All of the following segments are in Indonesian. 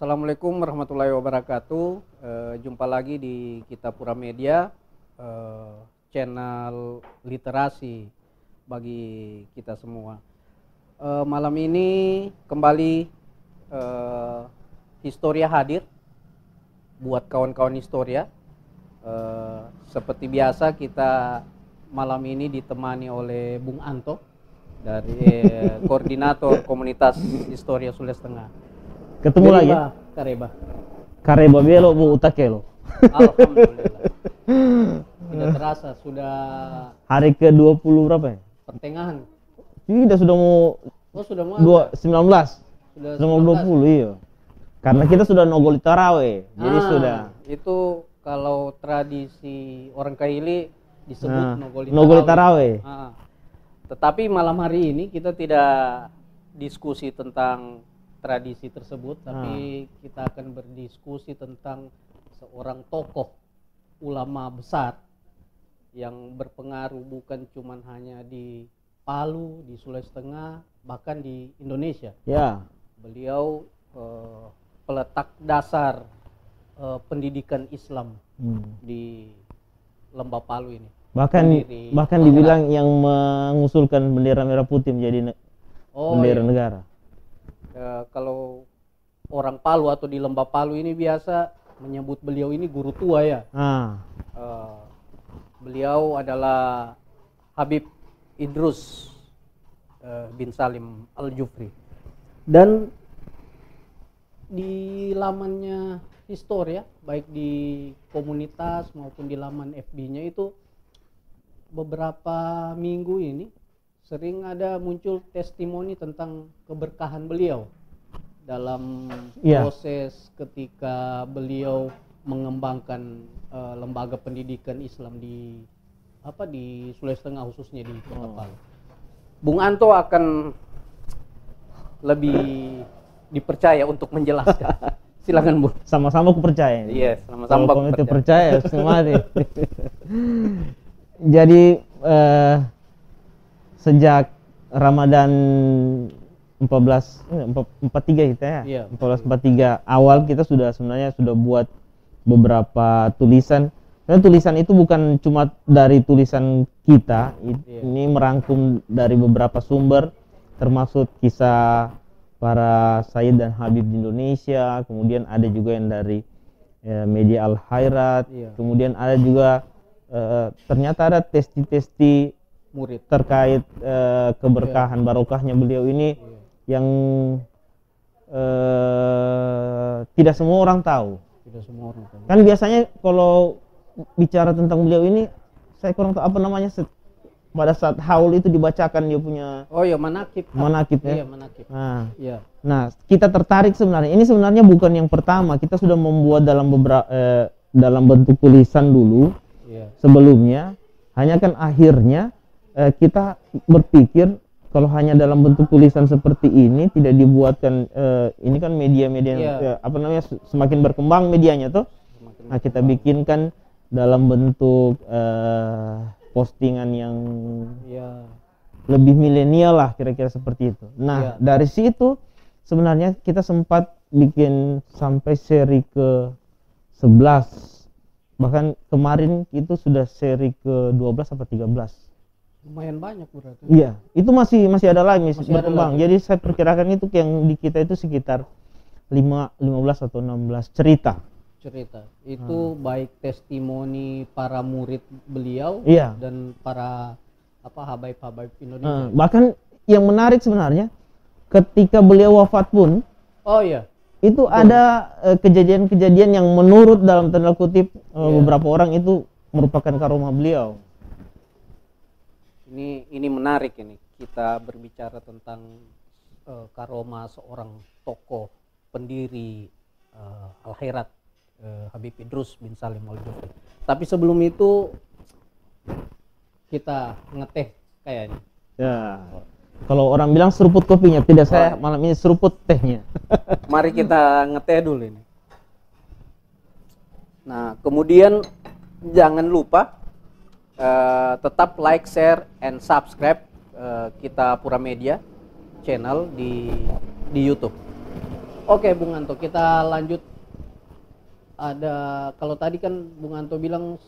Assalamualaikum warahmatullahi wabarakatuh. Jumpa lagi di Kitabura Media, channel literasi bagi kita semua. Malam ini kembali Historia hadir buat kawan-kawan Historia. Seperti biasa kita malam ini ditemani oleh Bung Anto dari koordinator komunitas Historia Sulawesi Tengah. Ketemu lagi Kareba belo bu utakelo. Alhamdulillah. Tidak terasa sudah hari ke-20 berapa ya? pertengahan. Tidak, sudah mau Sudah mau 19. Sudah Sudah mau 20, iya. Karena kita sudah nogoli taraweh. Jadi sudah. Itu kalau tradisi orang Kaili disebut nogoli taraweh. Tetapi malam hari ini kita tidak diskusi tentang tradisi tersebut, tapi kita akan berdiskusi tentang seorang tokoh ulama besar yang berpengaruh bukan cuma hanya di Palu, di Sulawesi Tengah, bahkan di Indonesia. Ya. Beliau peletak dasar pendidikan Islam di Lembah Palu ini. Bahkan dibilang yang mengusulkan bendera merah putih menjadi bendera negara. Kalau orang Palu atau di Lembah Palu ini biasa menyebut beliau ini guru tua ya. Beliau adalah Habib Idrus bin Salim Al-Jufri. Dan di lamannya Historia, baik di komunitas maupun di laman FB-nya itu beberapa minggu ini sering ada muncul testimoni tentang keberkahan beliau dalam proses ketika beliau mengembangkan lembaga pendidikan Islam di Sulawesi Tengah, khususnya di Kota Palu. Bung Anto akan lebih dipercaya untuk menjelaskan. Silakan Bu. Sama-sama aku percaya. Iya, sama-sama aku percaya. Jadi sejak Ramadan 1443 kita ya. Iya, 1443 awal kita sebenarnya sudah buat beberapa tulisan. Dan tulisan itu bukan cuma dari tulisan kita, ini merangkum dari beberapa sumber, termasuk kisah para Sayyid dan Habib di Indonesia, kemudian ada juga yang dari media Al Khairat, kemudian ada juga ternyata ada testi-testi murid terkait keberkahan barokahnya beliau ini yang tidak semua orang tahu. Kan biasanya kalau bicara tentang beliau ini saya kurang tahu apa namanya, pada saat haul itu dibacakan dia punya manakib ya. Iya, manakib. Nah, kita tertarik sebenarnya. Ini sebenarnya bukan yang pertama, kita sudah membuat dalam dalam bentuk tulisan dulu sebelumnya. Hanya kan akhirnya kita berpikir kalau hanya dalam bentuk tulisan seperti ini tidak dibuatkan, ini kan media-media semakin berkembang medianya tuh. Nah, kita bikinkan dalam bentuk postingan yang lebih milenial lah, kira-kira seperti itu. Nah, dari situ sebenarnya kita sempat bikin sampai seri ke 11, bahkan kemarin itu sudah seri ke 12 atau 13. Lumayan banyak berarti. Iya, itu masih ada lagi, berkembang. Jadi saya perkirakan itu yang di kita itu sekitar 15 atau 16 cerita. Itu baik testimoni para murid beliau dan para habaib-habaib Indonesia. Bahkan yang menarik sebenarnya ketika beliau wafat pun itu ada kejadian-kejadian yang menurut dalam tanda kutip beberapa orang itu merupakan karomah beliau. Ini menarik, ini kita berbicara tentang karomah seorang tokoh pendiri Al Khairat, Habib Idrus bin Salim Al-Jufri. Tapi sebelum itu kita ngeteh kayaknya. Ya. Kalau orang bilang seruput kopinya, tidak, saya malam ini seruput tehnya. Mari kita ngeteh dulu ini. Nah, kemudian jangan lupa tetap like, share, and subscribe Kitabura Media channel di YouTube. Oke, Bung Anto, kita lanjut. Ada, kalau tadi kan Bung Anto bilang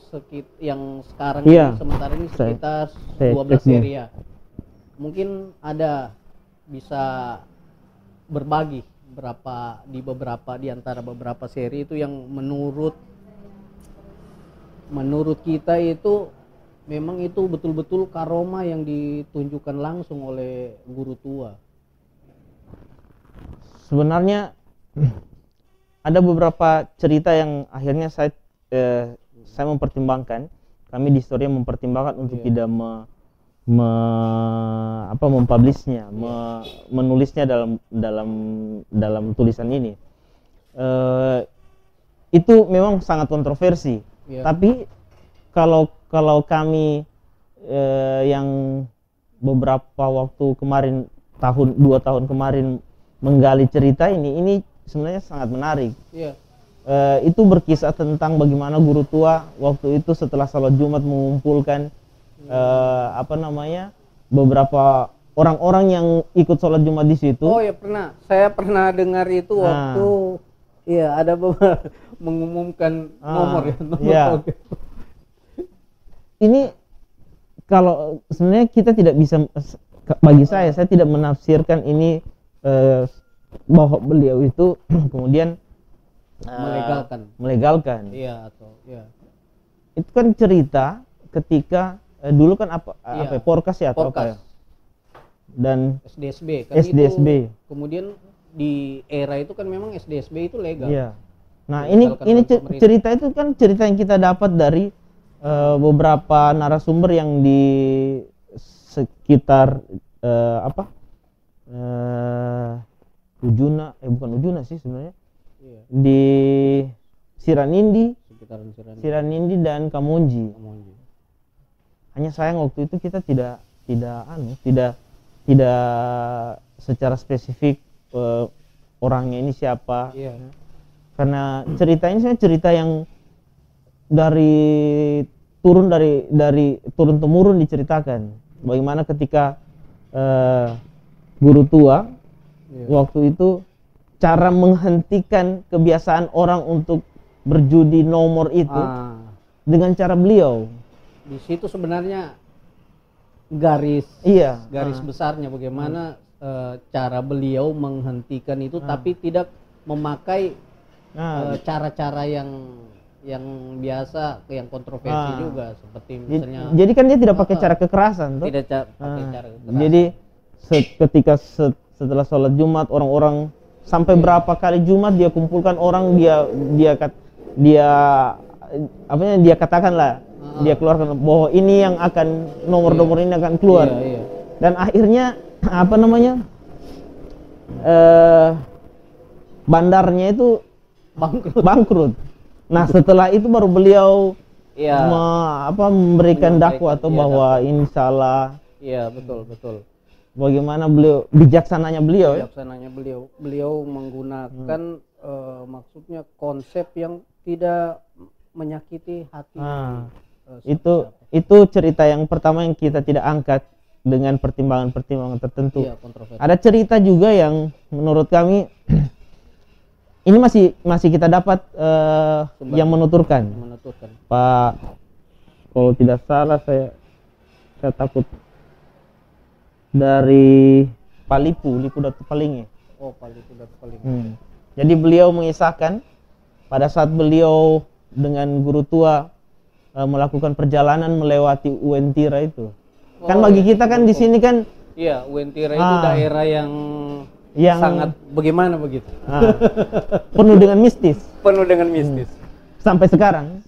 yang sekarang ini, sementara ini sekitar 12 seri ya. Mungkin ada bisa berbagi beberapa di antara beberapa seri itu yang menurut kita itu memang itu betul-betul karoma yang ditunjukkan langsung oleh guru tua. Sebenarnya ada beberapa cerita yang akhirnya saya mempertimbangkan, kami di Historia mempertimbangkan untuk tidak mempublishnya, menulisnya dalam tulisan ini. Itu memang sangat kontroversi. Tapi kalau kami yang beberapa waktu kemarin, 2 tahun kemarin menggali cerita ini sebenarnya sangat menarik. Itu berkisah tentang bagaimana guru tua waktu itu setelah salat Jumat mengumpulkan beberapa orang-orang yang ikut sholat Jumat di situ. Oh ya, saya pernah dengar itu waktu ada beberapa mengumumkan nomor ya. Ini kalau sebenarnya kita tidak bisa, bagi saya tidak menafsirkan ini bahwa beliau itu kemudian melegalkan. Iya, atau itu kan cerita ketika dulu kan Porkas atau apa ya? Dan SDSB kan SDSB. Itu, kemudian di era itu kan memang SDSB itu legal. Iya. Nah, ini cerita itu kan cerita yang kita dapat dari beberapa narasumber yang di sekitar bukan Ujuna sih sebenarnya. Di Siranindi, sekitaran Siranindi dan Kamonji. Hanya sayang waktu itu kita tidak secara spesifik orangnya ini siapa. Karena cerita ini sebenarnya cerita yang dari turun temurun diceritakan. Bagaimana ketika guru tua waktu itu cara menghentikan kebiasaan orang untuk berjudi nomor itu dengan cara beliau. Di situ sebenarnya garis besarnya bagaimana cara beliau menghentikan itu, tapi tidak memakai cara-cara yang biasa, yang kontroversi juga, seperti misalnya. Jadi kan dia tidak pakai cara kekerasan, tidak pakai cara kekerasan. Jadi ketika setelah sholat Jumat orang-orang sampai berapa kali Jumat dia kumpulkan orang, dia katakan lah, dia keluarkan bahwa ini yang akan nomor-nomor ini akan keluar. Dan akhirnya bandarnya itu bangkrut. Nah, setelah itu baru beliau memberikan dakwah atau bahwa insya Allah. Iya, betul. Bagaimana bijaksananya beliau menggunakan maksudnya konsep yang tidak menyakiti hati. Itu cerita yang pertama yang kita tidak angkat dengan pertimbangan-pertimbangan tertentu. Ada cerita juga yang menurut kami ini masih kita dapat yang menuturkan. Pak, kalau tidak salah saya takut dari Pak Lipu Datu Palingi. Pak Lipu Datu Palingi. Jadi beliau mengisahkan pada saat beliau dengan guru tua melakukan perjalanan melewati Uwentira itu. Kan bagi kita kan di sini kan Uwentira itu daerah yang sangat bagaimana begitu. Penuh dengan mistis. Sampai sekarang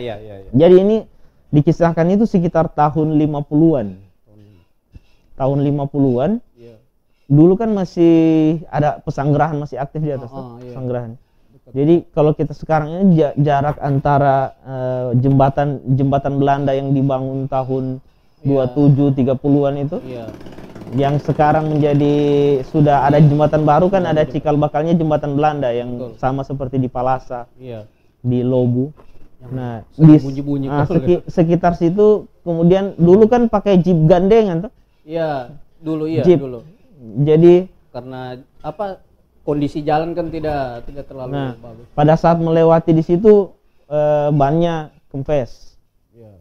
ya. Jadi ini dikisahkan itu sekitar tahun 50-an. Tahun 50-an. Dulu kan masih ada pesanggerahan, masih aktif di atas pesanggerahan. Jadi kalau kita sekarang ini jarak antara jembatan Belanda yang dibangun tahun 27 30-an itu yang sekarang menjadi sudah ada jembatan baru kan, ada cikal bakalnya jembatan Belanda yang sama seperti di Palasa, di Lobu. Nah, di sekitar situ kemudian dulu kan pakai jeep gandengan tuh. Dulu. Jadi karena kondisi jalan kan tidak terlalu bagus. Pada saat melewati di situ bannya kempes. Ya.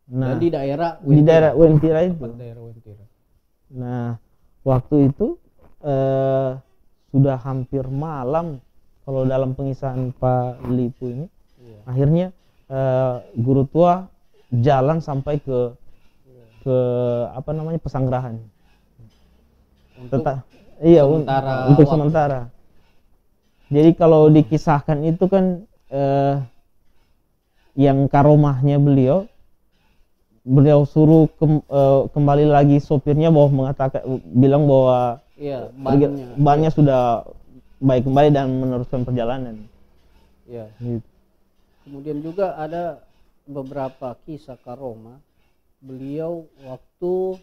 Nah, dan di daerah Wentira itu. Daerah Wentira. Nah, waktu itu sudah hampir malam kalau dalam pengisahan Pak Lipu ini. Iya. Akhirnya guru tua jalan sampai ke apa namanya Pesanggerahan. Untuk sementara. Jadi kalau dikisahkan itu kan yang karomahnya beliau suruh kembali lagi sopirnya bilang bahwa bannya sudah baik kembali dan meneruskan perjalanan. Ya. Gitu. Kemudian juga ada beberapa kisah karomah beliau waktu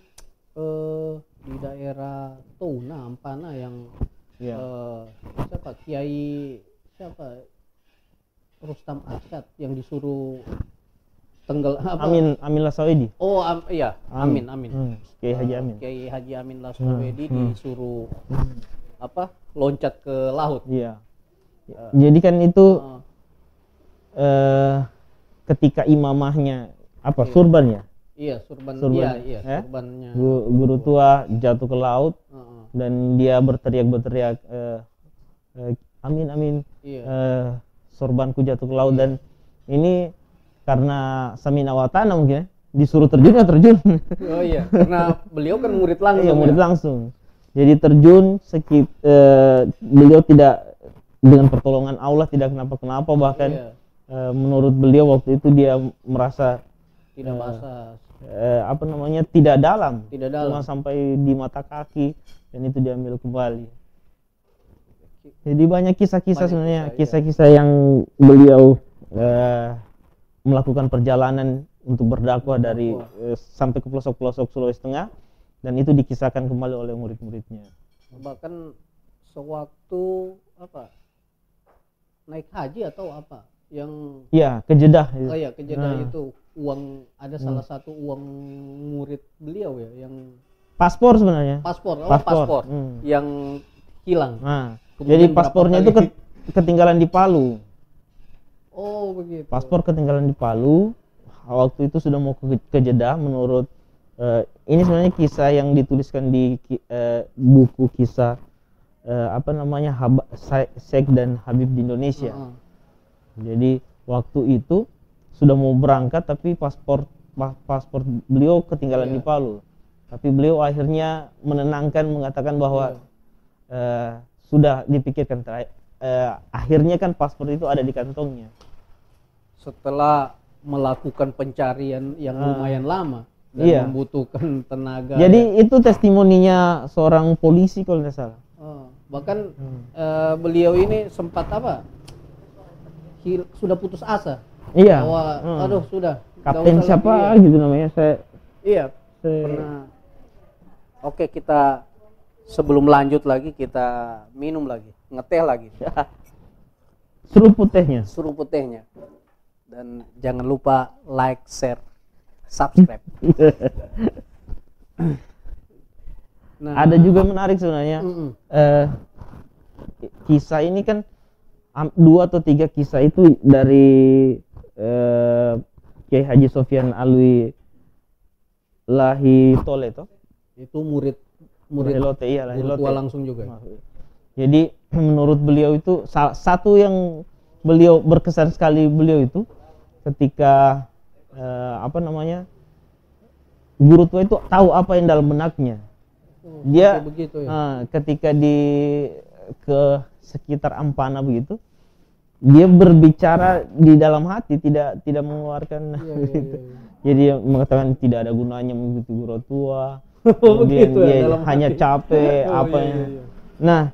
di daerah Touna Ampana yang Kiai Rustam Asyad yang disuruh Amin Lasawedi. Amin. Kiai Haji Amin. Kiai Haji Amin Lasawedi disuruh loncat ke laut. Iya. Jadi kan itu ketika imamahnya surban ya? Iya, surban. Surbannya. Guru tua jatuh ke laut dan dia berteriak amin. Iya. Sorbanku jatuh ke laut dan ini karena Samina Watana mungkin disuruh terjun. Oh iya, karena beliau kan murid langsung. Iya, murid langsung. Jadi terjun beliau tidak dengan pertolongan Allah tidak kenapa-kenapa bahkan menurut beliau waktu itu dia merasa tidak basah. Tidak dalam. Cuma sampai di mata kaki dan itu diambil kembali. Jadi banyak kisah-kisah sebenarnya, kisah-kisah yang beliau melakukan perjalanan untuk berdakwah dari sampai ke pelosok-pelosok Sulawesi Tengah dan itu dikisahkan kembali oleh murid-muridnya. Bahkan sewaktu naik haji atau yang ke Jeddah. Ke Jeddah itu uang ada salah satu uang murid beliau yang paspor sebenarnya. Paspor. Yang hilang. Jadi paspornya itu ketinggalan di Palu. Oh begitu. Paspor ketinggalan di Palu. Waktu itu sudah mau ke Jeddah menurut ini sebenarnya kisah yang dituliskan di buku kisah Syekh dan Habib di Indonesia. Jadi waktu itu sudah mau berangkat tapi paspor beliau ketinggalan di Palu. Tapi beliau akhirnya menenangkan mengatakan bahwa sudah dipikirkan akhirnya kan paspor itu ada di kantongnya. Setelah melakukan pencarian yang lumayan lama dan membutuhkan tenaga. Jadi itu testimoninya seorang polisi kalau tidak salah. Bahkan beliau ini sempat sudah putus asa. Iya. Bahwa sudah. Kapten siapa gitu namanya pernah. Oke, kita sebelum lanjut lagi kita minum lagi, ngeteh lagi. Seruput tehnya. Dan jangan lupa like, share, subscribe. Nah, ada juga menarik sebenarnya. Kisah ini kan 2 atau 3 kisah itu dari Kiai Haji Sofyan Alwi Lahi Tole toh. Itu murid Lote, tua langsung juga. Jadi menurut beliau itu satu yang beliau berkesan sekali beliau itu ketika guru tua itu tahu apa yang dalam benaknya. Dia ketika ke sekitar Ampana begitu, dia berbicara di dalam hati, tidak mengeluarkan gitu. Jadi dia mengatakan tidak ada gunanya mengikuti guru tua. Kemudian dia hanya capek Nah,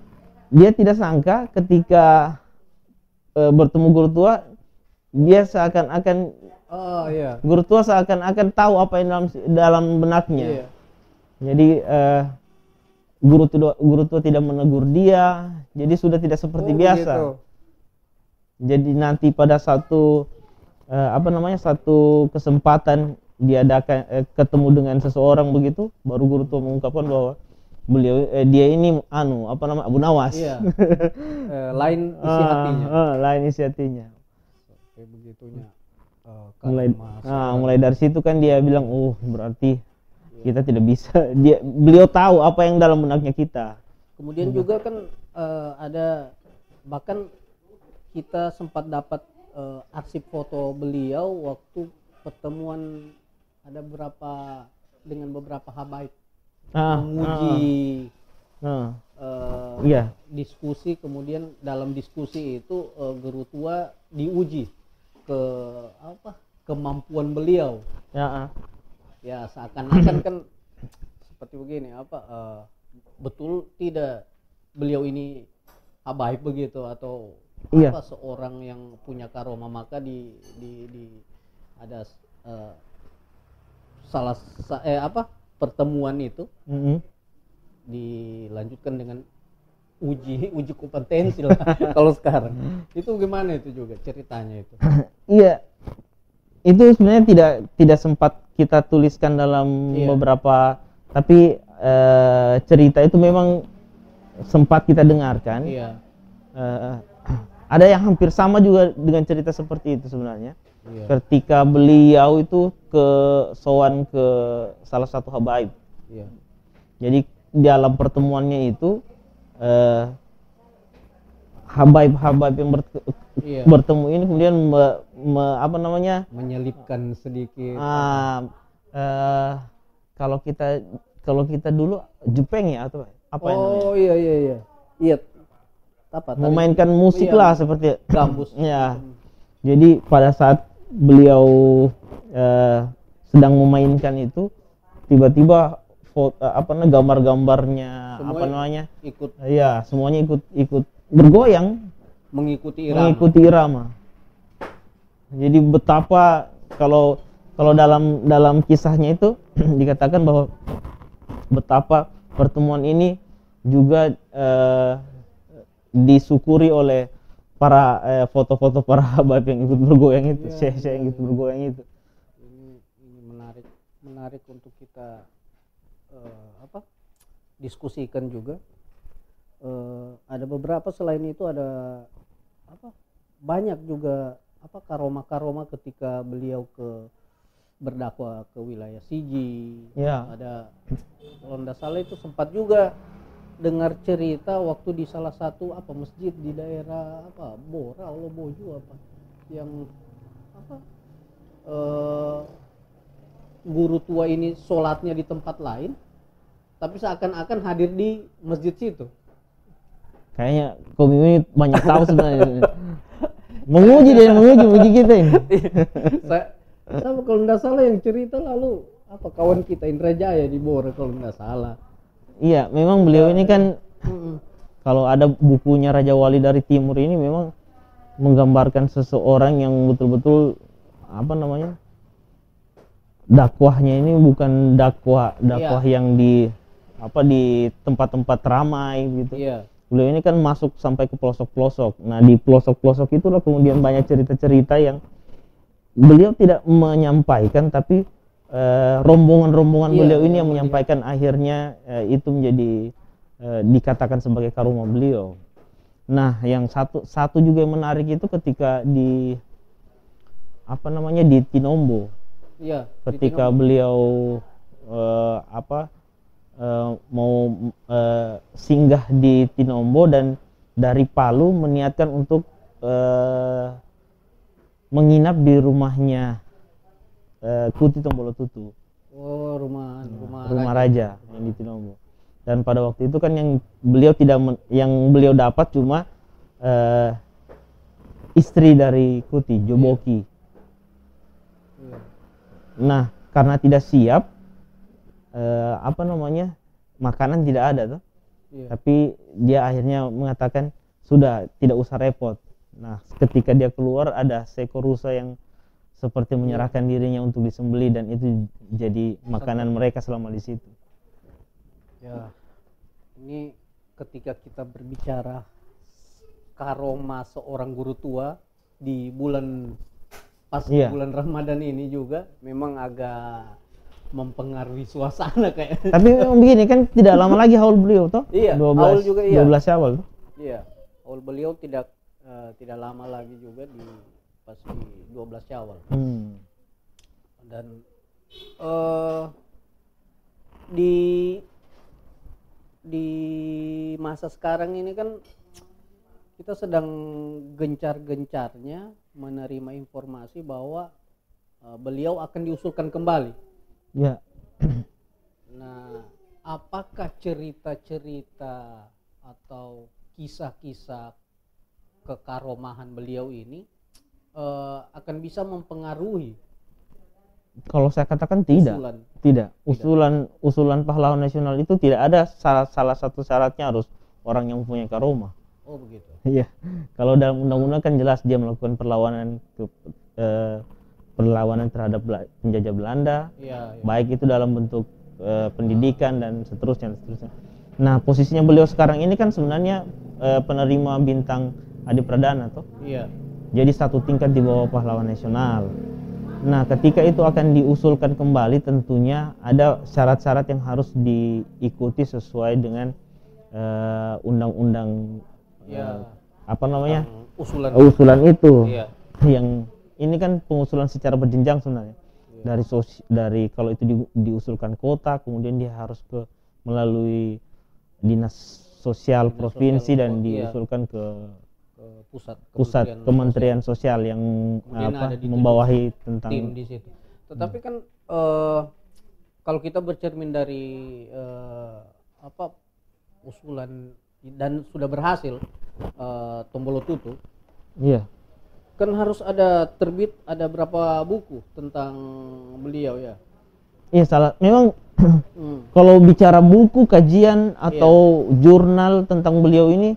dia tidak sangka ketika bertemu guru tua, dia seakan-akan guru tua seakan-akan tahu apa yang dalam benaknya. Jadi guru tua tidak menegur dia, jadi sudah tidak seperti biasa. Begitu. Jadi nanti pada satu kesempatan diadakan ketemu dengan seseorang begitu, baru guru tua mengungkapkan bahwa beliau dia ini apa nama Abu Nawas. Iya. Lain isi hatinya. Lain isi hatinya. Kayak begitunya. Mulai dari situ kan dia bilang, berarti kita tidak bisa. Beliau tahu apa yang dalam benaknya kita. Kemudian juga kan ada, bahkan kita sempat dapat arsip foto beliau waktu pertemuan ada dengan beberapa habaib menguji diskusi. Kemudian dalam diskusi itu guru tua diuji kemampuan beliau. Ya seakan-akan kan seperti begini, betul tidak beliau ini habaib begitu atau seorang yang punya karomah, maka ada pertemuan itu dilanjutkan dengan uji kompetensi lah. Kalau sekarang itu gimana itu juga ceritanya itu? Iya, itu sebenarnya tidak sempat kita tuliskan dalam beberapa, tapi cerita itu memang sempat kita dengarkan. Ada yang hampir sama juga dengan cerita seperti itu sebenarnya. Ketika beliau itu sowan ke salah satu habaib. Jadi dalam pertemuannya itu habaib yang bertemu ini kemudian menyelipkan sedikit. Kalau kita dulu jepeng ya atau apa namanya? Iya. Memainkan musik lah seperti gambus. Jadi pada saat beliau sedang memainkan itu, tiba-tiba gambar-gambarnya semuanya ikut bergoyang mengikuti irama. Jadi betapa kalau dalam kisahnya itu dikatakan bahwa betapa pertemuan ini juga disyukuri oleh para foto-foto para habaib yang ikut bergoyang itu, syekh yang ikut bergoyang itu. Ini menarik untuk kita diskusikan juga. Ada beberapa, selain itu ada banyak juga karomah ketika beliau berdakwah ke wilayah Sigi. Ada, kalau tidak salah itu sempat juga dengar cerita waktu di salah satu masjid di daerah Bora atau Boju yang guru tua ini sholatnya di tempat lain tapi seakan-akan hadir di masjid situ. Kayaknya Komi ini banyak tahu sebenarnya. menguji kita ini. Sama kalau tidak salah yang cerita lalu kawan kita Indra Jaya di Bora kalau tidak salah. Iya, memang beliau ini kan kalau ada bukunya Raja Wali dari Timur ini memang menggambarkan seseorang yang betul-betul dakwahnya ini bukan dakwah yang di tempat-tempat ramai gitu. Beliau ini kan masuk sampai ke pelosok-pelosok. Nah, di pelosok-pelosok itulah kemudian banyak cerita-cerita yang beliau tidak menyampaikan, tapi rombongan beliau ini yang menyampaikan. Akhirnya itu menjadi dikatakan sebagai karomah beliau. Nah, yang satu juga yang menarik itu ketika di Tinombo. Ketika beliau mau singgah di Tinombo dan dari Palu meniatkan untuk menginap di rumahnya Kuti Tombolotutu. Rumah raja yang di Tinombo. Dan pada waktu itu kan yang beliau dapat cuma istri dari Kuti, Joboki. Nah, karena tidak siap makanan tidak ada tuh. Tapi dia akhirnya mengatakan sudah, tidak usah repot. Nah, ketika dia keluar ada seekor rusa yang seperti menyerahkan dirinya untuk disembelih, dan itu jadi makanan mereka selama di situ. Ya, ini ketika kita berbicara karomah seorang guru tua di bulan Ramadan ini juga memang agak mempengaruhi suasana kayak. Tapi memang begini kan, tidak lama lagi haul beliau toh. Iya, haul juga iya. 12 Syawal tuh. Iya, haul beliau tidak lama lagi juga di pasti 12 Syawal. Dan di masa sekarang ini kan kita sedang gencar-gencarnya menerima informasi bahwa beliau akan diusulkan kembali. Ya. Nah, apakah cerita-cerita atau kisah-kisah kekaromahan beliau ini akan bisa mempengaruhi? Kalau saya katakan tidak. Usulan pahlawan nasional itu tidak ada salah satu syaratnya harus orang yang mempunyai karomah. Oh begitu. Iya. Kalau dalam undang-undang kan jelas dia melakukan perlawanan terhadap penjajah Belanda, baik itu dalam bentuk pendidikan dan seterusnya. Nah, posisinya beliau sekarang ini kan sebenarnya penerima bintang Adi Pradana toh. Iya. Jadi satu tingkat di bawah pahlawan nasional. Nah, ketika itu akan diusulkan kembali, tentunya ada syarat-syarat yang harus diikuti sesuai dengan undang-undang usulan itu. Iya. Yang ini kan pengusulan secara berjenjang sebenarnya. Iya. Dari kalau itu diusulkan kota, kemudian dia harus melalui dinas sosial provinsi dan diusulkan ke pusat kementerian sosial yang membawahi tentang tim di situ. Tetapi kan kalau kita bercermin dari usulan dan sudah berhasil Tombolo Tutu, iya, kan harus ada berapa buku tentang beliau ya? Iya, memang kalau bicara buku, kajian atau jurnal tentang beliau ini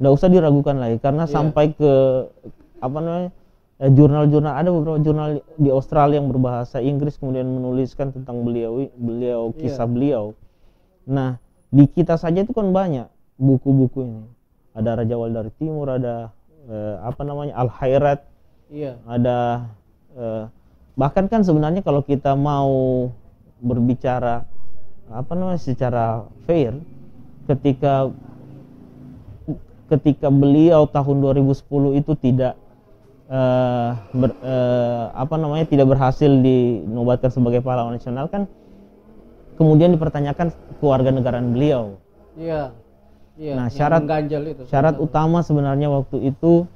nggak usah diragukan lagi, karena sampai ke jurnal-jurnal, ada beberapa jurnal di Australia yang berbahasa Inggris kemudian menuliskan tentang beliau kisah beliau. Nah, di kita saja itu kan banyak buku-buku ini. Ada Raja Wal dari Timur, ada Al-Khairat, ada bahkan kan sebenarnya kalau kita mau berbicara secara fair, ketika beliau tahun 2010 itu tidak tidak berhasil dinobatkan sebagai pahlawan nasional, kan kemudian dipertanyakan kewarganegaraan beliau. Iya. Nah, syarat utama sebenarnya waktu itu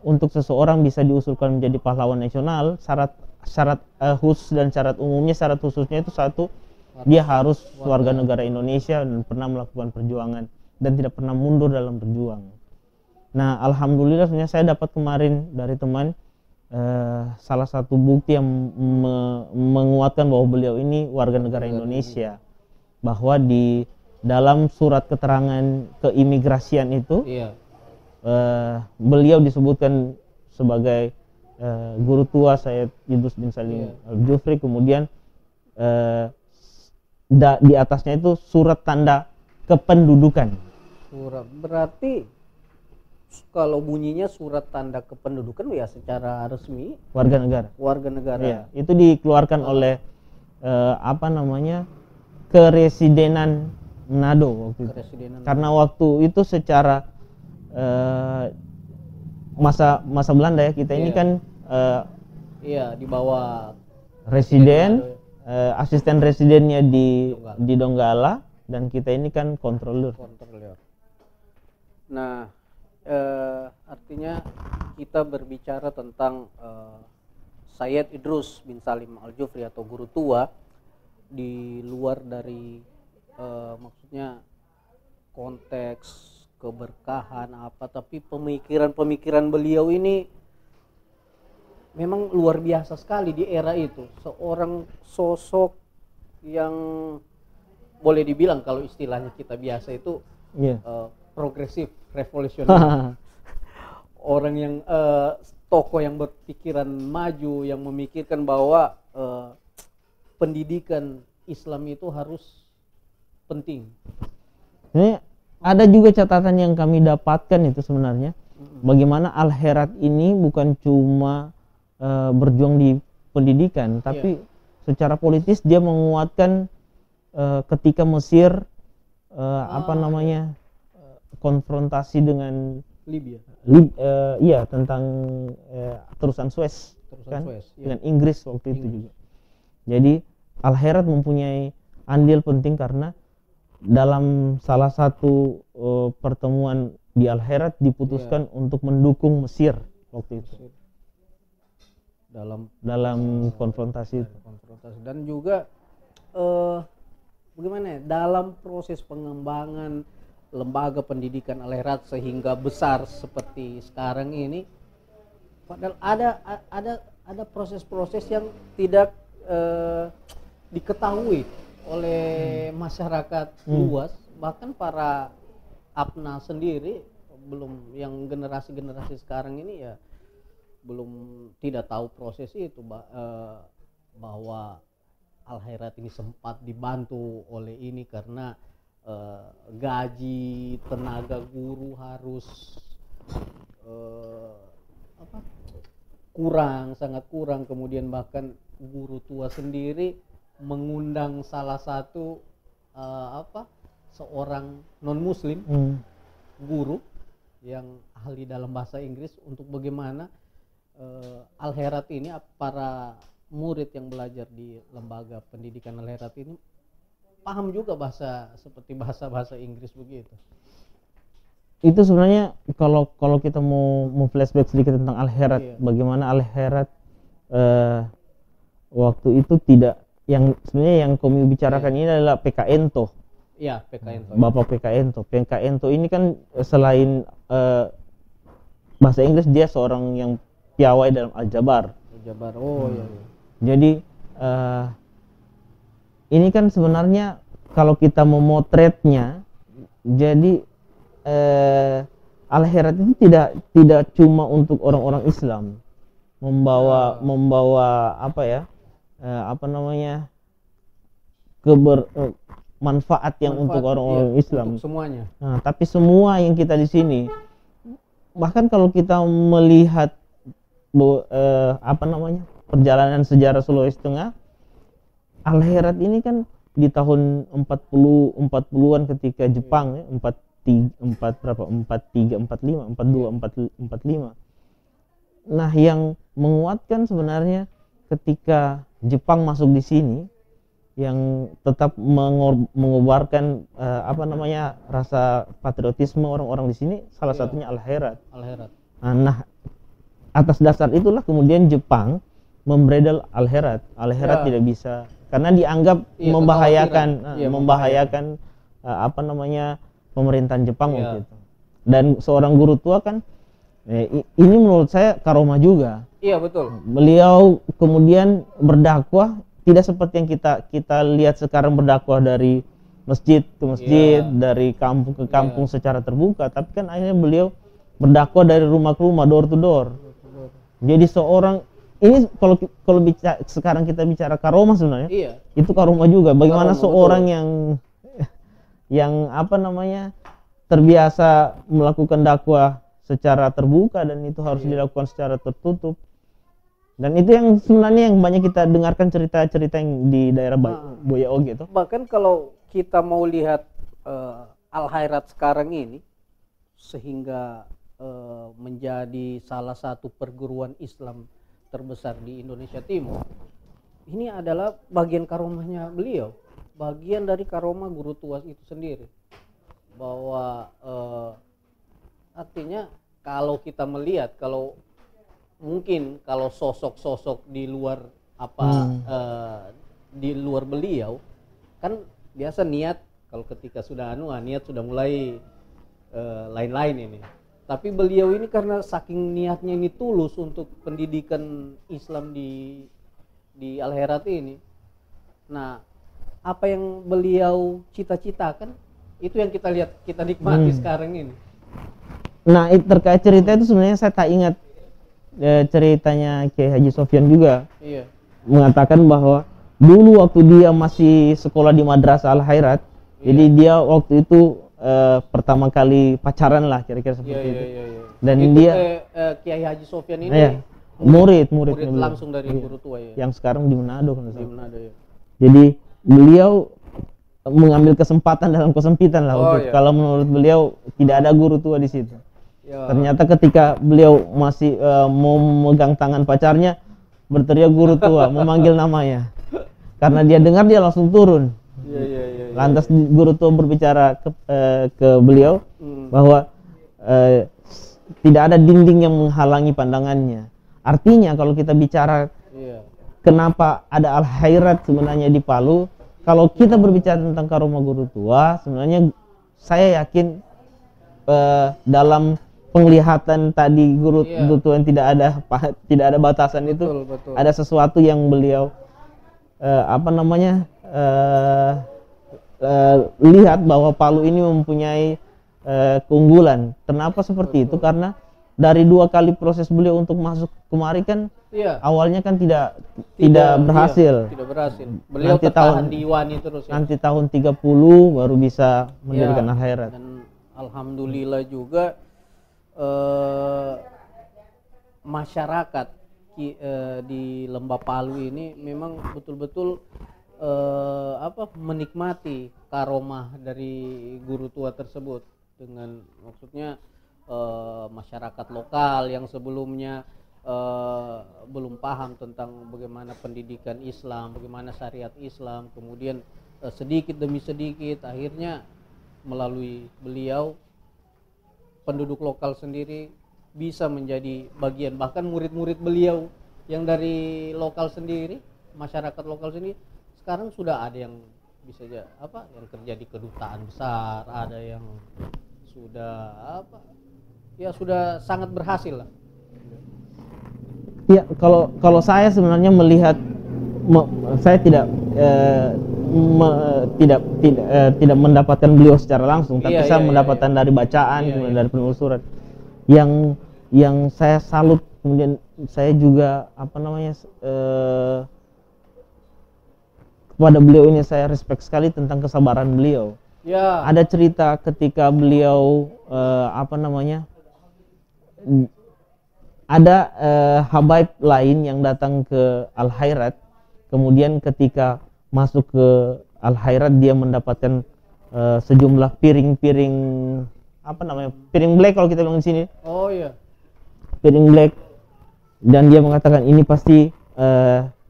untuk seseorang bisa diusulkan menjadi pahlawan nasional, syarat khusus dan syarat umumnya, syarat khususnya itu satu, dia harus warga negara Indonesia dan pernah melakukan perjuangan dan tidak pernah mundur dalam berjuang. Nah, alhamdulillah sebenarnya saya dapat kemarin dari teman salah satu bukti yang menguatkan bahwa beliau ini warga negara Indonesia, bahwa di dalam surat keterangan keimigrasian itu beliau disebutkan sebagai guru tua Sayyid Idrus bin Salim Al-Jufri, kemudian di atasnya itu surat tanda kependudukan. Berarti kalau bunyinya surat tanda kependudukan ya secara resmi warga negara. Ya, itu dikeluarkan oleh Keresidenan Manado waktu itu. Karena waktu itu secara masa Belanda ya, kita ini kan di bawah residen, asisten residennya di Donggala, dan kita ini kan kontroleur. Nah, artinya kita berbicara tentang Sayyid Idrus bin Salim Al-Jufri atau guru tua, di luar dari maksudnya konteks keberkahan tapi pemikiran beliau ini memang luar biasa sekali di era itu. Seorang sosok yang boleh dibilang kalau istilahnya kita biasa itu progresif, revolusioner. Orang yang tokoh yang berpikiran maju, yang memikirkan bahwa pendidikan Islam itu harus penting. Ini ada juga catatan yang kami dapatkan itu sebenarnya, bagaimana Al-Khairat ini bukan cuma berjuang di pendidikan, tapi secara politis dia menguatkan ketika Mesir konfrontasi dengan Libya. Iya, tentang terusan Suez, kan? Suez, iya. Dengan Inggris waktu itu juga. Jadi Al-Herat mempunyai andil penting karena dalam salah satu pertemuan di Al-Herat diputuskan untuk mendukung Mesir waktu itu dalam konfrontasi itu. Dan juga bagaimana ya, dalam proses pengembangan lembaga pendidikan Al-Herat sehingga besar seperti sekarang ini, padahal ada proses-proses yang tidak diketahui oleh masyarakat luas, bahkan para APNA sendiri belum, yang generasi sekarang ini ya belum, tidak tahu proses itu, bahwa Al-Herat ini sempat dibantu oleh ini karena gaji tenaga guru harus sangat kurang, kemudian bahkan guru tua sendiri mengundang salah satu seorang non muslim guru yang ahli dalam bahasa Inggris untuk bagaimana Al-Herat ini, para murid yang belajar di lembaga pendidikan Al-Herat ini paham juga seperti bahasa Inggris begitu. Itu sebenarnya kalau kita mau flashback sedikit tentang Al-Herat, iya. Bagaimana Al-Herat waktu itu tidak, yang sebenarnya yang kami bicarakan ini adalah PKNTO. Iya, PKNTO. Bapak PKNTO. PKNTO ini kan selain bahasa Inggris, dia seorang yang piawai dalam Al-Jabar. Iya. Jadi ini kan sebenarnya kalau kita memotretnya, jadi Al-Herat itu tidak cuma untuk orang-orang Islam, membawa manfaat yang untuk orang-orang Islam. Untuk semuanya. Nah, tapi semua yang kita di sini, bahkan kalau kita melihat perjalanan sejarah Sulawesi Tengah, Al-Herat ini kan di tahun 40-an ketika Jepang, 42-45. Nah, yang menguatkan sebenarnya ketika Jepang masuk di sini, yang tetap mengobarkan rasa patriotisme orang-orang di sini, salah satunya Al-Herat. Nah, atas dasar itulah kemudian Jepang membredel Al-Herat. Al-Herat tidak bisa, karena dianggap membahayakan pemerintahan Jepang waktu itu. Dan seorang guru tua kan, ini menurut saya karomah juga. Iya, betul. Beliau kemudian berdakwah tidak seperti yang kita lihat sekarang, berdakwah dari masjid ke masjid, dari kampung ke kampung secara terbuka, tapi kan akhirnya beliau berdakwah dari rumah ke rumah, door to door. Jadi seorang ini, kalau sekarang kita bicara karomah sebenarnya, itu karomah juga. Bagaimana seorang yang terbiasa melakukan dakwah secara terbuka, dan itu harus dilakukan secara tertutup. Dan itu yang sebenarnya yang banyak kita dengarkan cerita-cerita yang di daerah Boya Oge itu. Bahkan kalau kita mau lihat Al-Herat sekarang ini, sehingga menjadi salah satu perguruan Islam terbesar di Indonesia Timur, ini adalah bagian karomahnya beliau, bagian dari karomah guru tua itu sendiri. Bahwa artinya kalau kita melihat, mungkin kalau sosok-sosok di luar di luar beliau, kan biasa niat kalau ketika sudah niat sudah mulai lain-lain ini. Tapi beliau ini karena saking niatnya ini tulus untuk pendidikan Islam di Al-Herat ini. Nah, apa yang beliau cita-citakan itu yang kita lihat, kita nikmati sekarang ini. Nah, terkait cerita itu sebenarnya saya tak ingat ceritanya Kiai Haji Sofyan juga. Iya. Mengatakan bahwa dulu waktu dia masih sekolah di Madrasah Al-Herat, jadi dia waktu itu pertama kali pacaran lah, kira-kira seperti itu. Iya. Dan itu, dia Kiai Haji Sofyan ini murid langsung dari guru tua ya. Yang sekarang di Manado kan. Di Manado ya. Jadi beliau mengambil kesempatan dalam kesempitan lah. Iya. Kalau menurut beliau tidak ada guru tua di situ. Ya. Ternyata ketika beliau masih mau memegang tangan pacarnya, berteriak guru tua, memanggil namanya. Karena dia dengar, dia langsung turun. Iya. Lantas guru tua berbicara ke beliau bahwa tidak ada dinding yang menghalangi pandangannya. Artinya kalau kita bicara kenapa ada Al-Khairat sebenarnya di Palu, kalau kita berbicara tentang karomah guru tua, sebenarnya saya yakin dalam penglihatan tadi guru tua yang tidak ada batasan, betul. Ada sesuatu yang beliau lihat bahwa Palu ini mempunyai keunggulan. Kenapa seperti itu? Karena dari 2 kali proses beliau untuk masuk kemari kan awalnya kan tidak berhasil. Tidak berhasil. Beliau tertahan di Iwani terus ya. Nanti tahun 30 baru bisa mendirikan Al-Khairat. Dan alhamdulillah juga masyarakat di Lembah Palu ini memang betul-betul menikmati karomah dari guru tua tersebut, dengan maksudnya masyarakat lokal yang sebelumnya belum paham tentang bagaimana pendidikan Islam, bagaimana syariat Islam, kemudian sedikit demi sedikit akhirnya melalui beliau penduduk lokal sendiri bisa menjadi bagian, bahkan murid-murid beliau yang dari lokal sendiri, masyarakat lokal sendiri sekarang sudah ada yang bisa yang kerja di kedutaan besar, ada yang sudah sudah sangat berhasil lah. Ya, kalau saya sebenarnya melihat, saya tidak mendapatkan beliau secara langsung, tapi saya mendapatkan dari bacaan, kemudian dari penelusuran. Yang saya salut, kemudian saya juga kepada beliau ini saya respect sekali tentang kesabaran beliau. Ya. Ada cerita ketika beliau ada habaib lain yang datang ke Al-Khairat, kemudian ketika masuk ke Al-Khairat dia mendapatkan sejumlah piring piring black kalau kita bilang di sini. Oh iya. Piring black, dan dia mengatakan ini pasti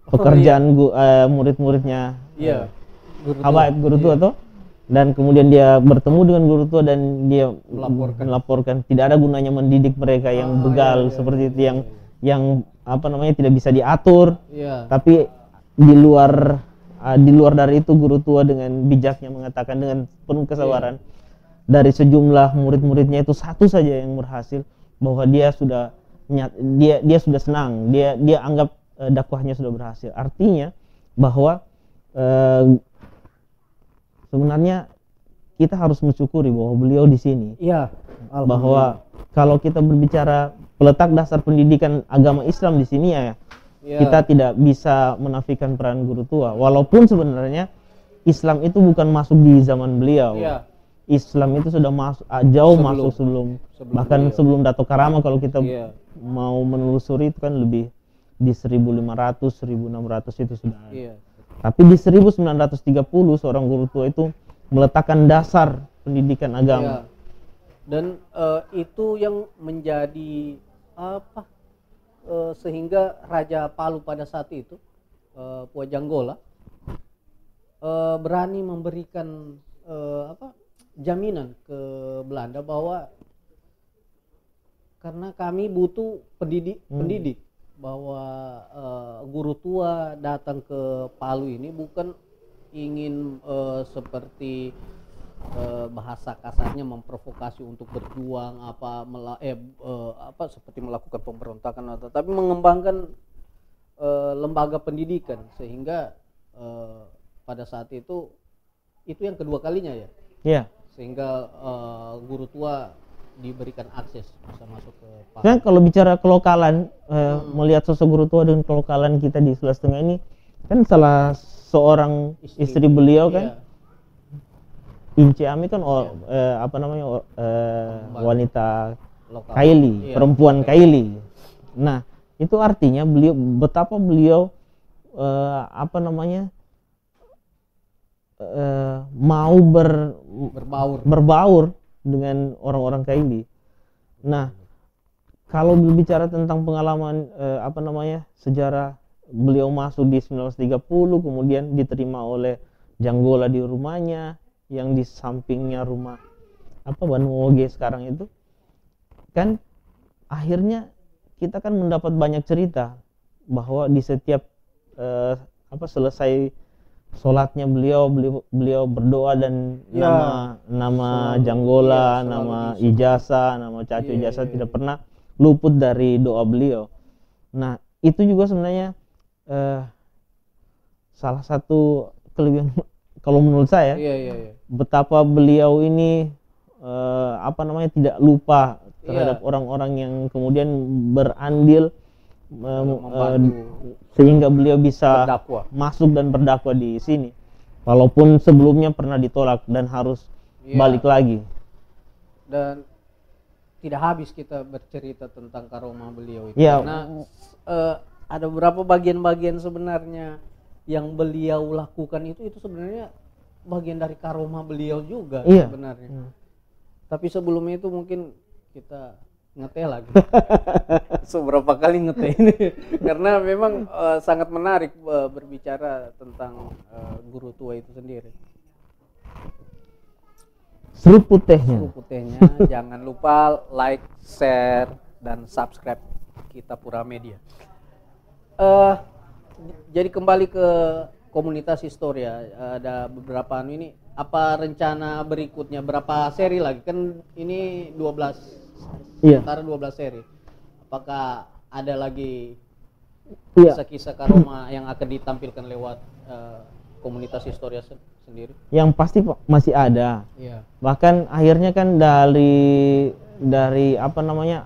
pekerjaan murid-muridnya. Iya. Habaib guru tua tuh. Dan kemudian dia bertemu dengan guru tua dan dia melaporkan tidak ada gunanya mendidik mereka yang begal seperti itu, yang tidak bisa diatur. Tapi di luar dari itu guru tua dengan bijaknya mengatakan dengan penuh kesabaran, dari sejumlah murid-muridnya itu satu saja yang berhasil, bahwa dia sudah senang, dia anggap dakwahnya sudah berhasil. Artinya bahwa sebenarnya kita harus mensyukuri bahwa beliau di sini. Iya. Bahwa kalau kita berbicara peletak dasar pendidikan agama Islam di sini kita tidak bisa menafikan peran guru tua. Walaupun sebenarnya Islam itu bukan masuk di zaman beliau. Iya. Islam itu sudah masuk sebelum bahkan beliau. Sebelum Dato Karama, kalau kita mau menelusuri itu kan lebih di 1500, 1600 itu sudah ada. Iya. Tapi di 1930 seorang guru tua itu meletakkan dasar pendidikan agama. Dan itu yang menjadi sehingga Raja Palu pada saat itu, Puajanggola, berani memberikan jaminan ke Belanda bahwa karena kami butuh pendidik, bahwa guru tua datang ke Palu ini bukan ingin seperti bahasa kasarnya memprovokasi untuk berjuang seperti melakukan pemberontakan, tapi mengembangkan lembaga pendidikan, sehingga pada saat itu yang kedua kalinya sehingga guru tua diberikan akses bisa masuk ke Palu. Nah, kalau bicara kelokalan, melihat sosok guru tua dan kelokalan kita di Sulawesi Tengah ini, kan salah seorang istri beliau kan, Ince Ami kan wanita lokal. Kaili, perempuan Kaili. Nah, itu artinya betapa beliau mau berbaur dengan orang-orang Kaili. Nah, kalau berbicara tentang pengalaman sejarah, beliau masuk di 1930, kemudian diterima oleh Janggola di rumahnya yang di sampingnya rumah Banu Oge sekarang itu. Kan akhirnya kita kan mendapat banyak cerita bahwa di setiap selesai sholatnya beliau berdoa dan nama Janggola, nama Ijasa, nama Caco Ijasa tidak pernah luput dari doa beliau. Nah, itu juga sebenarnya salah satu kelebihan kalau menurut saya. Betapa beliau ini tidak lupa terhadap orang-orang yang kemudian berandil sehingga beliau bisa masuk dan berdakwah di sini, walaupun sebelumnya pernah ditolak dan harus balik lagi. Dan tidak habis kita bercerita tentang karomah beliau itu, karena ada beberapa bagian-bagian sebenarnya yang beliau lakukan itu sebenarnya bagian dari karomah beliau juga sebenarnya. Tapi sebelumnya itu mungkin kita ngeteh lagi. Seberapa kali ngeteh ini karena memang sangat menarik berbicara tentang guru tua itu sendiri. Seruput tehnya. Jangan lupa like, share, dan subscribe Kita Pura Media. Jadi kembali ke komunitas Historia, ada beberapa ini. Apa rencana berikutnya? Berapa seri lagi? Kan ini 12. Antara 12 seri. Apakah ada lagi kisah-kisah karomah yang akan ditampilkan lewat komunitas Historia sendiri? Yang pasti masih ada. Bahkan akhirnya kan dari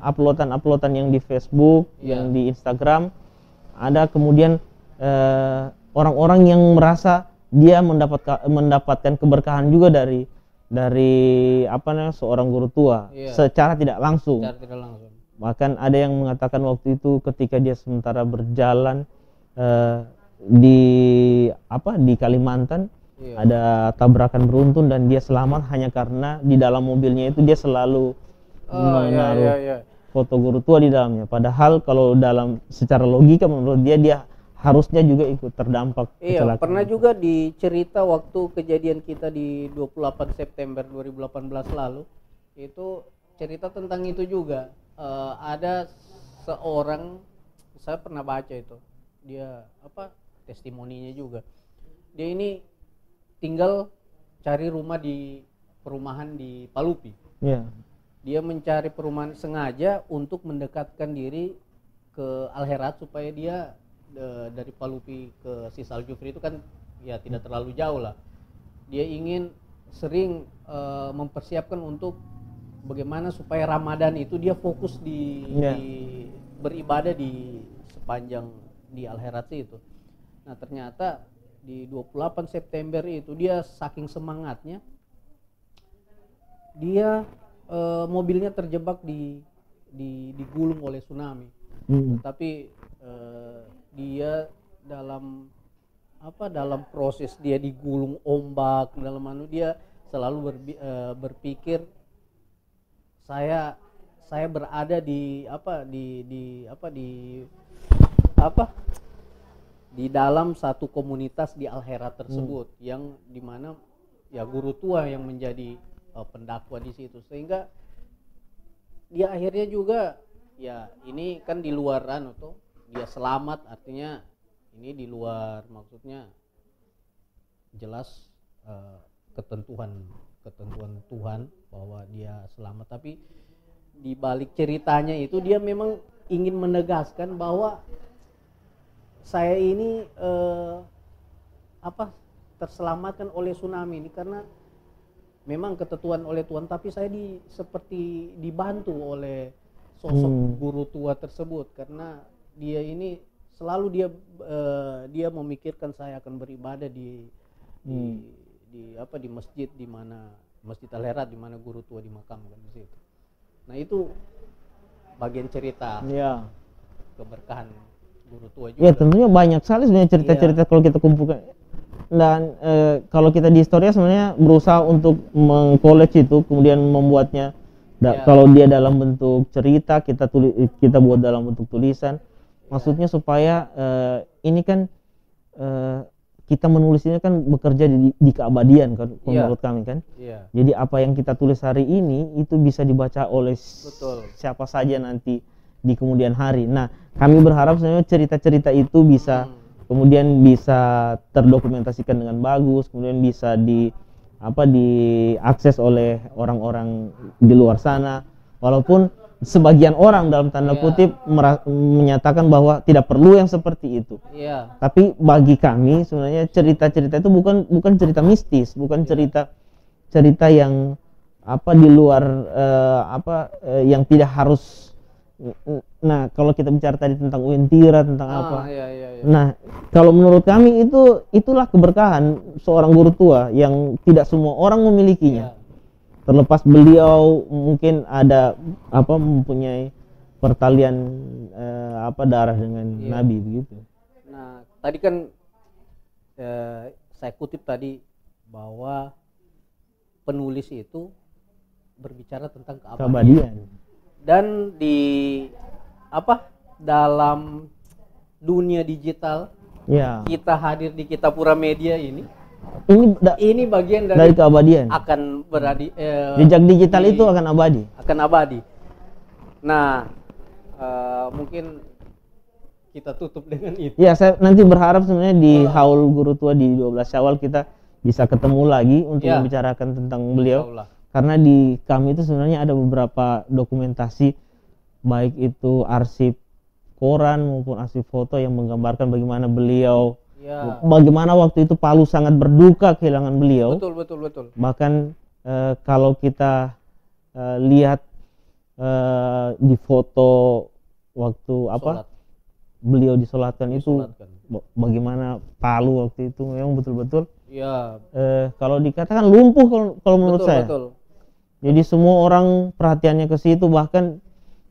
uploadan yang di Facebook, yang di Instagram, ada kemudian orang-orang yang merasa dia mendapatkan keberkahan juga dari seorang guru tua secara tidak langsung. Bahkan ada yang mengatakan waktu itu ketika dia sementara berjalan di Kalimantan, ada tabrakan beruntun dan dia selamat hanya karena di dalam mobilnya itu dia selalu menaruh foto guru tua di dalamnya. Padahal kalau secara logika menurut dia harusnya juga ikut terdampak kecelakaan. Pernah juga dicerita waktu kejadian kita di 28 September 2018 lalu, itu cerita tentang itu juga. Ada seorang, saya pernah baca itu, dia testimoninya juga. Dia ini tinggal cari rumah di perumahan di Palupi. Dia mencari perumahan sengaja untuk mendekatkan diri ke Al-Herat supaya dia dari Palupi ke Sisal Jufri itu kan tidak terlalu jauh lah. Dia ingin sering mempersiapkan untuk bagaimana supaya Ramadan itu dia fokus di beribadah di sepanjang di Al-Herat itu. Nah, ternyata di 28 September itu dia saking semangatnya, dia mobilnya terjebak digulung oleh tsunami. Tapi dia dalam proses dia digulung ombak dia selalu berpikir saya berada di dalam satu komunitas di Al-Herat tersebut, yang dimana guru tua yang menjadi pendakwa di situ, sehingga dia akhirnya juga ini kan di luar dia selamat, artinya ini di luar, maksudnya jelas ketentuan Tuhan bahwa dia selamat. Tapi di balik ceritanya itu dia memang ingin menegaskan bahwa saya ini terselamatkan oleh tsunami ini karena memang ketentuan oleh Tuhan, tapi saya seperti dibantu oleh sosok guru tua tersebut, karena dia ini selalu dia memikirkan saya akan beribadah di masjid, di mana Masjid Al-Herat, di mana guru tua dimakamkan di situ. Nah, itu bagian cerita. keberkahan guru tua juga. Ya tentunya banyak sekali sebenarnya cerita-cerita kalau kita kumpulkan. Dan kalau kita di Historia sebenarnya berusaha untuk mengkolej itu, kemudian membuatnya. Kalau dia dalam bentuk cerita, kita buat dalam bentuk tulisan. Maksudnya supaya ini kan kita menulis ini kan bekerja di keabadian kan, menurut kami kan. Jadi apa yang kita tulis hari ini itu bisa dibaca oleh siapa saja nanti di kemudian hari. Nah, kami berharap sebenarnya cerita-cerita itu bisa kemudian bisa terdokumentasikan dengan bagus, kemudian bisa diakses oleh orang-orang di luar sana. Walaupun sebagian orang dalam tanda kutip menyatakan bahwa tidak perlu yang seperti itu. Tapi bagi kami sebenarnya cerita-cerita itu bukan cerita mistis, bukan cerita yang di luar yang tidak harus. Nah, kalau kita bicara tadi tentang Uintira, tentang nah, kalau menurut kami itulah keberkahan seorang guru tua yang tidak semua orang memilikinya. Terlepas beliau mungkin ada mempunyai pertalian darah dengan Nabi begitu. Nah, tadi kan saya kutip tadi bahwa penulis itu berbicara tentang keabadian. Dan di dalam dunia digital kita hadir di Kitabura Media ini bagian dari keabadian. Akan berada jejak digital itu akan abadi. Nah, mungkin kita tutup dengan itu. Ya, saya nanti berharap sebenarnya di Haul Guru Tua di 12 Syawal kita bisa ketemu lagi untuk membicarakan tentang beliau. Karena di kami itu sebenarnya ada beberapa dokumentasi, baik itu arsip koran maupun arsip foto yang menggambarkan bagaimana beliau, bagaimana waktu itu Palu sangat berduka kehilangan beliau. Betul. Bahkan kalau kita lihat di foto waktu beliau disolatkan itu, bagaimana Palu waktu itu memang betul-betul. Kalau dikatakan lumpuh kalau menurut saya. Jadi semua orang perhatiannya ke situ, bahkan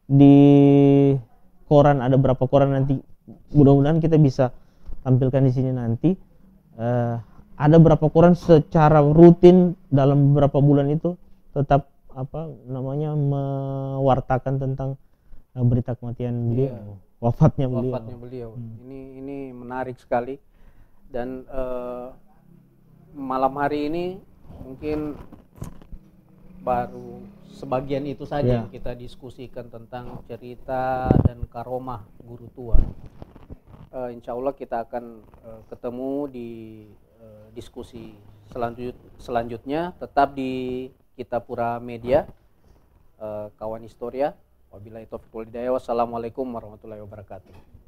di koran ada berapa koran nanti mudah-mudahan kita bisa tampilkan di sini nanti. Ada berapa koran secara rutin dalam beberapa bulan itu tetap mewartakan tentang berita kematian beliau, wafatnya beliau. Ini menarik sekali. Dan malam hari ini mungkin baru sebagian itu saja yang kita diskusikan tentang cerita dan karomah guru tua. Insya Allah kita akan ketemu di diskusi selanjutnya, tetap di Kitabura Media, kawan Historia. Wabillahi taufiq wal hidayah. Wassalamualaikum warahmatullahi wabarakatuh.